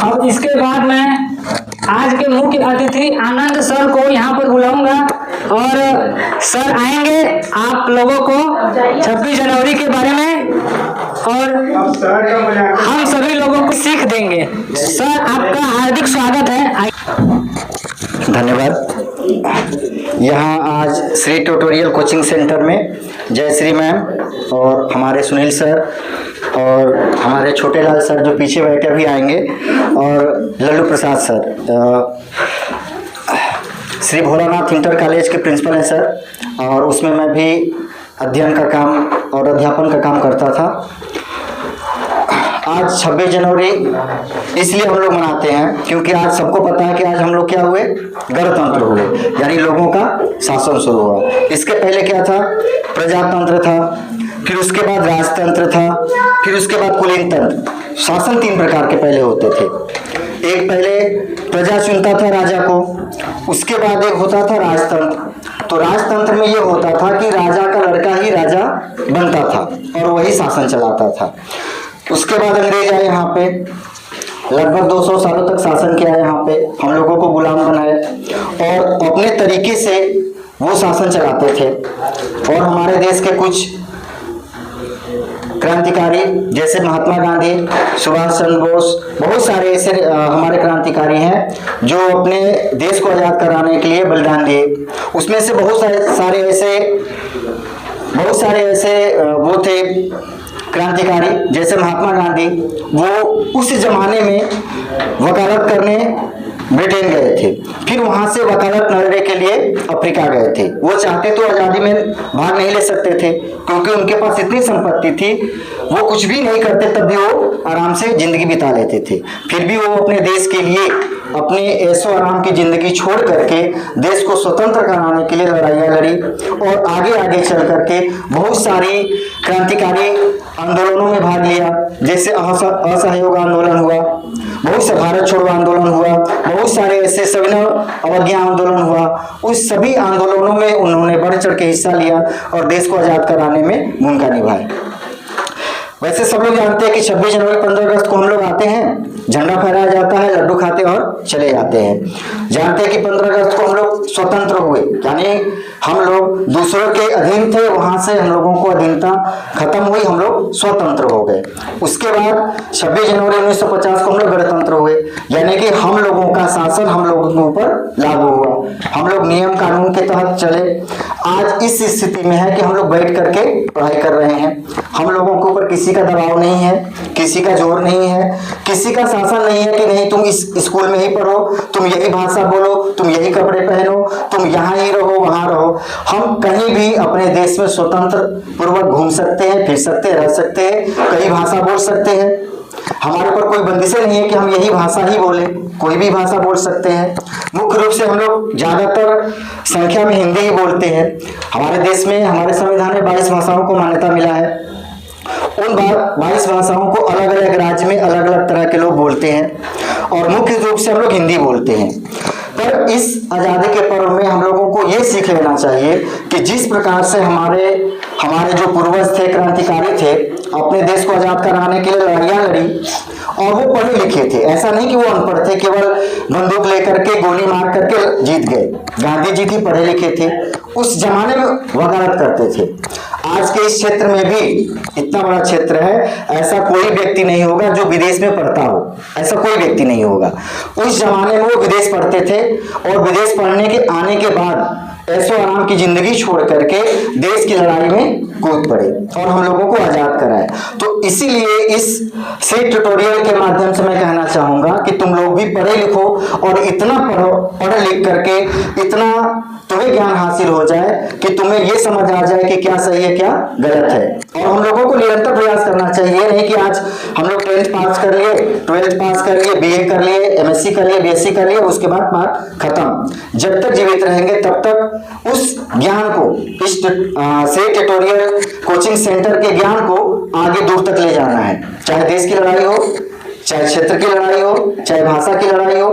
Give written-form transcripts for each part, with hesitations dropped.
अब इसके बाद मैं आज के मुख्य अतिथि आनंद सर को यहाँ पर बुलाऊंगा और सर आएंगे आप लोगों को 26 जनवरी के बारे में और हम सभी लोगों को सीख देंगे। सर आपका हार्दिक स्वागत है। धन्यवाद। यहाँ आज श्री ट्यूटोरियल कोचिंग सेंटर में जयश्री मैम और हमारे सुनील सर और हमारे छोटे लाल सर जो पीछे बैठे भी आएंगे और Lallu Prasad sir, Shri Bholanath inter college के प्रिंसिपल हैं सर, और उसमें मैं भी अध्ययन का काम और अध्यापन का काम करता था। आज 26 जनवरी इसलिए हम लोग मनाते हैं क्योंकि आज सबको पता है कि आज हम लोग क्या हुए, गणतंत्र हुए, यानी लोगों का शासन शुरू हुआ। इसके पहले क्या था, प्रजातंत्र था, फिर उसके बाद राजतंत्र था, फिर उसके बाद कुलीन तंत्र। शासन 3 प्रकार के पहले होते थे। एक पहले प्रजा चुनता था राजा को, उसके बाद एक होता था राजतंत्र। तो राजतंत्र में ये होता था कि राजा का लड़का ही राजा बनता था और वही शासन चलाता था। उसके बाद अंग्रेज आए यहाँ पे, लगभग 200 सालों तक शासन किया यहाँ पे, हम लोगों को गुलाम बनाए और अपने तरीके से वो शासन चलाते थे। और हमारे देश के कुछ क्रांतिकारी जैसे महात्मा गांधी, सुभाष चंद्र बोस, बहुत सारे ऐसे हमारे क्रांतिकारी हैं जो अपने देश को आज़ाद कराने के लिए बलिदान दिए। उसमें से बहुत सारे ऐसे वो थे क्रांतिकारी जैसे महात्मा गांधी, वो उस जमाने में वकालत करने ब्रिटेन गए थे, फिर वहां से वकालत करने के लिए अफ्रीका गए थे। वो चाहते तो आज़ादी में भाग नहीं ले सकते थे क्योंकि उनके पास इतनी संपत्ति थी, वो कुछ भी नहीं करते तब भी वो आराम से जिंदगी बिता लेते थे। फिर भी वो अपने देश के लिए अपने ऐशो आराम की जिंदगी छोड़ करके देश को स्वतंत्र कराने के लिए लड़ाइयाँ लड़ी और आगे आगे चल करके बहुत सारी क्रांतिकारी आंदोलनों में भाग लिया। जैसे असहयोग आंदोलन हुआ, बहुत से भारत छोड़ो आंदोलन हुआ, बहुत सारे ऐसे सविनय अवज्ञा आंदोलन हुआ। उस सभी आंदोलनों में उन्होंने बढ़ चढ़ के हिस्सा लिया और देश को आज़ाद कराने में भूमिका निभाई। वैसे सब लोग जानते हैं कि 26 जनवरी 15 अगस्त को हम लोग आते हैं, झंडा फहराया जाता है, लड्डू खाते और चले जाते हैं। जानते हैं कि 15 अगस्त को हम लोग स्वतंत्र हुए, यानी हम लोग दूसरों के अधीन थे, वहां से हम लोगों को अधीनता खत्म हुई, हम लोग स्वतंत्र हो गए। उसके बाद 26 जनवरी 1950 को हम लोग गणतंत्र हुए, यानी कि हम लोगों का शासन हम लोगों के ऊपर लागू हुआ, हम लोग नियम कानून के तहत चले। आज इस स्थिति में है कि हम लोग बैठ करके पढ़ाई कर रहे हैं, हम लोगों के ऊपर किसी का दबाव नहीं है, किसी का जोर नहीं है, किसी का शासन नहीं है कि नहीं तुम इस स्कूल में ही पढ़ो, तुम यही भाषा बोलो, तुम यही कपड़े पहनो, तुम यहाँ ही रहो वहां रहो। हम कहीं भी अपने देश में स्वतंत्र पूर्वक घूम सकते हैं, फिर सकते हैं, रह सकते हैं, कई भाषा बोल सकते हैं। हमारे ऊपर कोई बंदिशें नहीं है कि हम यही भाषा ही बोले, कोई भी भाषा बोल सकते हैं। मुख्य रूप से हम लोग ज्यादातर संख्या में हिंदी ही बोलते हैं। हमारे देश में, हमारे संविधान में 22 भाषाओं को मान्यता मिला है। उन 22 भाषाओं को अलग अलग राज्य में अलग अलग तरह के लोग बोलते हैं और मुख्य रूप से हम लोग हिंदी बोलते हैं। पर इस आज़ादी के पर्व में हम लोगों को ये सीख लेना चाहिए कि जिस प्रकार से हमारे जो पूर्वज थे, क्रांतिकारी थे, अपने देश को आज़ाद कराने के लिए लड़ाइयाँ लड़ी और वो पढ़े लिखे थे। ऐसा नहीं कि वो अनपढ़ थे, केवल बंदूक लेकर के गोली मार करके जीत गए। गांधी जी भी पढ़े लिखे थे, उस जमाने में वकालत करते थे। आज के इस क्षेत्र में भी, इतना बड़ा क्षेत्र है, ऐसा कोई व्यक्ति नहीं होगा जो विदेश में पढ़ता हो, ऐसा कोई व्यक्ति नहीं होगा। उस जमाने में वो विदेश पढ़ते थे और विदेश पढ़ने के आने के बाद ऐशो आराम की जिंदगी छोड़ करके देश की लड़ाई में कूद पड़े और हम लोगों को आजाद कराए। तो इसीलिए इस से ट्यूटोरियल के माध्यम से मैं कहना चाहूंगा कि तुम लोग भी पढ़े लिखो और इतना पढ़ो, पढ़ लिख करके इतना तुम्हें ज्ञान हासिल हो जाए कि तुम्हें ये समझ आ जाए कि क्या सही है क्या गलत है। और हम लोगों को निरंतर प्रयास करना चाहिए, नहीं कि आज हम लोग 10th पास कर लिए, 12th पास कर लिए, BA कर लिए, MSc कर लिए, BSc कर लिए, उसके बाद पाठ खत्म। जब तक जीवित रहेंगे तब तक उस ज्ञान को, इस ट्यूटोरियल कोचिंग सेंटर के ज्ञान को आगे दूर तक ले जाना है। चाहे देश की लड़ाई हो, चाहे क्षेत्र की लड़ाई हो, चाहे भाषा की लड़ाई हो।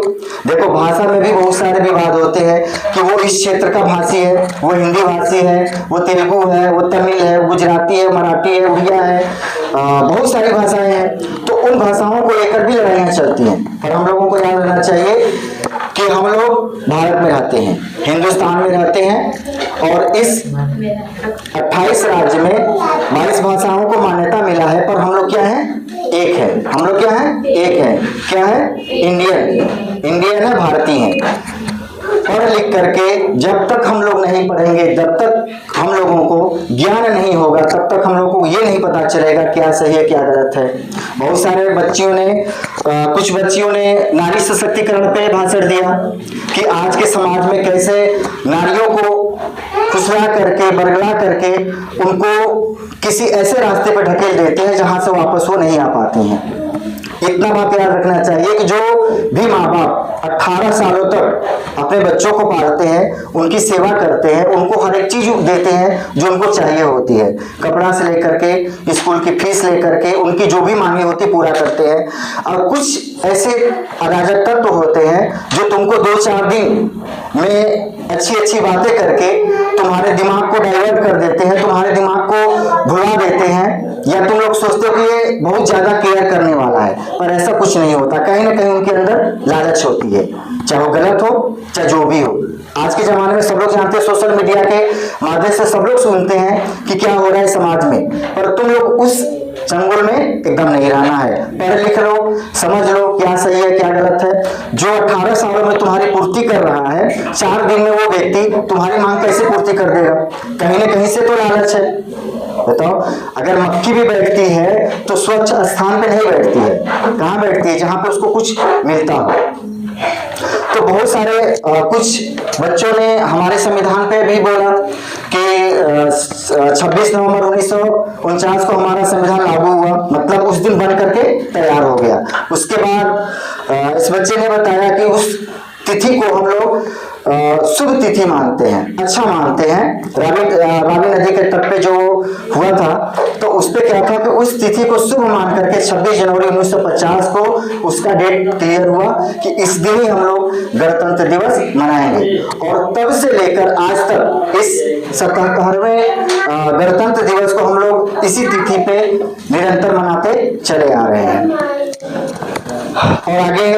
देखो भाषा में भी बहुत सारे विवाद होते हैं कि वो इस क्षेत्र का भाषी है, वो हिंदी भाषी है, वो तेलुगु है, वो तमिल है, गुजराती है, मराठी है, उड़िया है, बहुत सारी भाषाएं हैं। तो उन भाषाओं को लेकर भी लड़ाइयाँ चलती हैं। पर हम लोगों को याद रखना चाहिए कि हम लोग भारत में रहते हैं, हिंदुस्तान में रहते हैं और इस 28 राज्य में 22 भाषाओं को मान्यता मिला है, पर हम लोग क्या हैं? एक है। हम लोग क्या हैं? एक है। क्या है? इंडियन है, भारतीय है। पढ़ लिख करके जब तक हम लोग नहीं पढ़ेंगे, जब तक हम लोगों को ज्ञान नहीं होगा, तब तक हम लोगों को ये नहीं पता चलेगा क्या सही है क्या गलत है। बहुत सारे बच्चियों ने कुछ बच्चियों ने नारी सशक्तिकरण पे भाषण दिया कि आज के समाज में कैसे नारियों को फुसला करके, बरगला करके उनको किसी ऐसे रास्ते पर ढकेल देते हैं जहां से वापस वो नहीं आ पाती हैं। इतना बात याद रखना चाहिए कि जो भी माँ बाप 18 सालों तक अपने बच्चों को पालते हैं, उनकी सेवा करते हैं, उनको हर एक चीज देते हैं जो उनको चाहिए होती है, कपड़ा से लेकर के स्कूल की फीस लेकर के उनकी जो भी मांगे होती पूरा करते हैं। और कुछ ऐसे अराजक तत्व होते हैं जो तुमको 2-4 दिन में अच्छी बातें करके तुम्हारे दिमाग को डाइवर्ट कर देते हैं, तुम्हारे दिमाग को भुला देते हैं, या तुम लोग सोचते हो कि ये बहुत ज्यादा केयर करने वाला है, पर ऐसा कुछ नहीं होता। कहीं ना कहीं उनके अंदर लालच होती है, चाहे वो गलत हो चाहे जो भी हो। आज के जमाने में सब लोग जानते हैं, सोशल मीडिया के माध्यम से सब लोग सुनते हैं कि क्या हो रहा है समाज में, पर तुम लोग उस चंगुल में एकदम नहीं रहना है। पढ़ लिख लो, समझ लो क्या सही है क्या गलत है। जो 18 सालों में तुम्हारी पूर्ति कर रहा है, 4 दिन में वो व्यक्ति तुम्हारी मांग कैसे पूर्ति कर देगा? कहीं ना कहीं से तो लालच है। बताओ, अगर मक्खी भी बैठती है तो स्वच्छ स्थान पे नहीं बैठती है, कहाँ बैठती है? जहां पे उसको कुछ मिलता हो। तो बहुत सारे कुछ बच्चों ने हमारे संविधान पे भी बोला कि 26 नवंबर 1949 को हमारा संविधान लागू हुआ, मतलब उस दिन बन करके तैयार हो गया। उसके बाद इस बच्चे ने बताया कि उस तिथि को हम लोग शुभ तिथि मानते हैं, अच्छा मानते हैं। रावी नदी के तट पे जो हुआ था, तो उस पे क्या था कि उस तिथि को शुभ मान करके 26 जनवरी 1950 को उसका डेट क्लियर हुआ कि इस दिन ही हम लोग गणतंत्र दिवस मनाएंगे। और तब से लेकर आज तक इस 77वें गणतंत्र दिवस को हम लोग इसी तिथि पे निरंतर मनाते चले आ रहे हैं। और आगे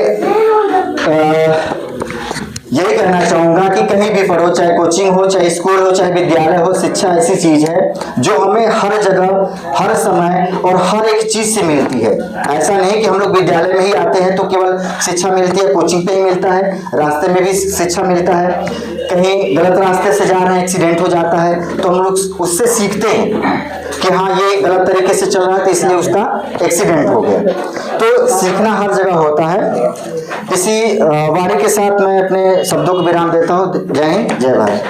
यही कहना चाहूंगा कि कहीं भी पढ़ो, चाहे कोचिंग हो, चाहे स्कूल हो, चाहे विद्यालय हो, शिक्षा ऐसी चीज है जो हमें हर जगह, हर समय और हर एक चीज से मिलती है। ऐसा नहीं कि हम लोग विद्यालय में ही आते हैं तो केवल शिक्षा मिलती है, कोचिंग पे ही मिलता है, रास्ते में भी शिक्षा मिलता है। कहीं गलत रास्ते से जा रहे हैं, एक्सीडेंट हो जाता है तो हम लोग उससे सीखते हैं कि हाँ ये गलत तरीके से चल रहा है तो इसलिए उसका एक्सीडेंट हो गया। तो सीखना हर जगह होता है। इसी वाणी के साथ मैं अपने शब्दों को विराम देता हूँ। जय हिंद, जय भारत।